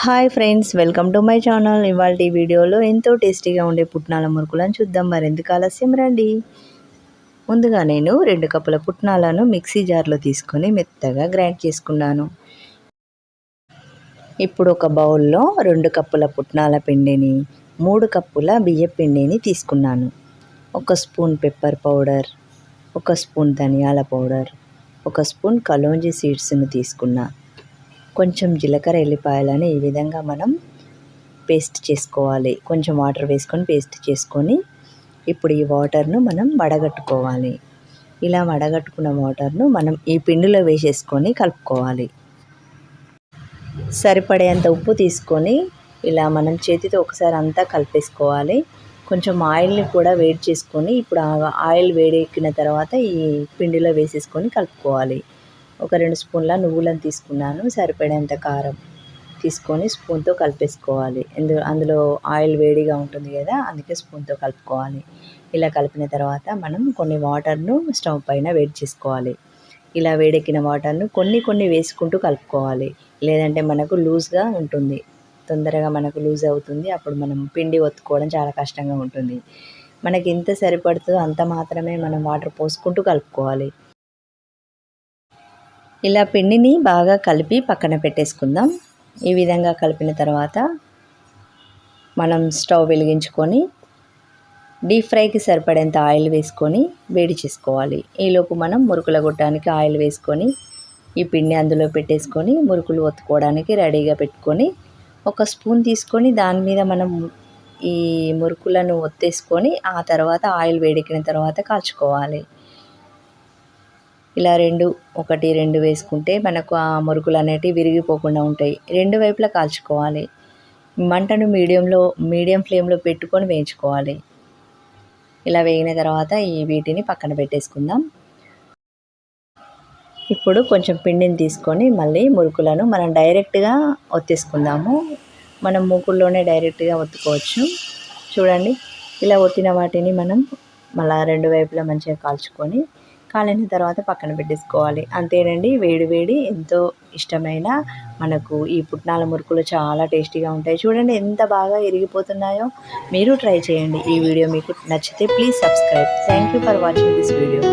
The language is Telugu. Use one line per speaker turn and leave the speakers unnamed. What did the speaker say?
Hi friends, welcome to my channel. ఇవాళ వీడియోలో ఎంతో టేస్టీగా ఉండే పుట్నాల మురుకులను చూద్దాం. మరెందుకు ఆలస్యం, రండి. ముందుగా నేను 2 కప్పుల పుట్నాలను మిక్సీ జార్లో తీసుకొని మెత్తగా గ్రైండ్ చేసుకున్నాను. ఇప్పుడు ఒక బౌల్లో 2 కప్పుల పుట్నాల పిండిని, 3 కప్పుల బియ్యం పిండిని తీసుకున్నాను. 1 స్పూన్ పెప్పర్ పౌడర్, 1 స్పూన్ ధనియాల పౌడర్, 1 స్పూన్ కలోంజీ సీడ్స్ను తీసుకున్నా. కొంచెం జీలకర్ర, ఎల్లిపాయలను ఈ విధంగా మనం పేస్ట్ చేసుకోవాలి. కొంచెం వాటర్ వేసుకొని పేస్ట్ చేసుకొని ఇప్పుడు ఈ వాటర్ను మనం వడగట్టుకోవాలి. ఇలా వడగట్టుకున్న వాటర్ను మనం ఈ పిండిలో వేసేసుకొని కలుపుకోవాలి. సరిపడేంత ఉప్పు తీసుకొని ఇలా మనం చేతితో ఒకసారి అంతా కలిపేసుకోవాలి. కొంచెం ఆయిల్ని కూడా వేడి చేసుకొని ఇప్పుడు ఆయిల్ వేడెక్కిన తర్వాత ఈ పిండిలో వేసేసుకొని కలుపుకోవాలి. ఒక 2 స్పూన్ల నువ్వులను తీసుకున్నాను. సరిపడేంత కారం తీసుకొని స్పూన్తో కలిపేసుకోవాలి. అందులో ఆయిల్ వేడిగా ఉంటుంది కదా, అందుకే స్పూన్తో కలుపుకోవాలి. ఇలా కలిపిన తర్వాత మనం కొన్ని వాటర్ను స్టవ్ పైన వేడి చేసుకోవాలి. ఇలా వేడెక్కిన వాటర్ను కొన్ని వేసుకుంటూ కలుపుకోవాలి. లేదంటే మనకు లూజ్గా ఉంటుంది, తొందరగా మనకు లూజ్ అవుతుంది. అప్పుడు మనం పిండి ఒత్తుకోవడం చాలా కష్టంగా ఉంటుంది. మనకి ఎంత సరిపడుతుందో అంత మాత్రమే మనం వాటర్ పోసుకుంటూ కలుపుకోవాలి. ఇలా పిండిని బాగా కలిపి పక్కన పెట్టేసుకుందాం. ఈ విధంగా కలిపిన తర్వాత మనం స్టవ్ వెలిగించుకొని డీప్ ఫ్రైకి సరిపడేంత ఆయిల్ వేసుకొని వేడి చేసుకోవాలి. ఈలోపు మనం మురుకుల గొట్టానికి ఆయిల్ వేసుకొని ఈ పిండి అందులో పెట్టేసుకొని మురుకులు ఒత్తుకోవడానికి రెడీగా పెట్టుకొని 1 స్పూన్ తీసుకొని దాని మీద మనం ఈ మురుకులను ఒత్తేసుకొని ఆ తర్వాత ఆయిల్ వేడెక్కిన తర్వాత కాల్చుకోవాలి. ఇలా 2 వేసుకుంటే మనకు ఆ మురుకులు అనేటివి విరిగిపోకుండా ఉంటాయి. 2 వైపులా కాల్చుకోవాలి. మంటను మీడియం ఫ్లేమ్లో పెట్టుకొని వేయించుకోవాలి. ఇలా వేగిన తర్వాత వీటిని పక్కన పెట్టేసుకుందాం. ఇప్పుడు కొంచెం పిండిని తీసుకొని మళ్ళీ మురుకులను మనం డైరెక్ట్గా ఒత్తేసుకుందాము. మనం మూకుల్లోనే డైరెక్ట్గా ఒత్తుకోవచ్చు. చూడండి, ఇలా ఒత్తిన వాటిని మనం మళ్ళీ 2 వైపులా మంచిగా కాలిన తర్వాత పక్కన పెట్టేసుకోవాలి. అంతేనండి, వేడి ఎంతో ఇష్టమైన మనకు ఈ పుట్నాల మురుకులు చాలా టేస్టీగా ఉంటాయి. చూడండి ఎంత బాగా ఇరిగిపోతున్నాయో. మీరు ట్రై చేయండి. ఈ వీడియో మీకు నచ్చితే please subscribe. Thank you for watching this video.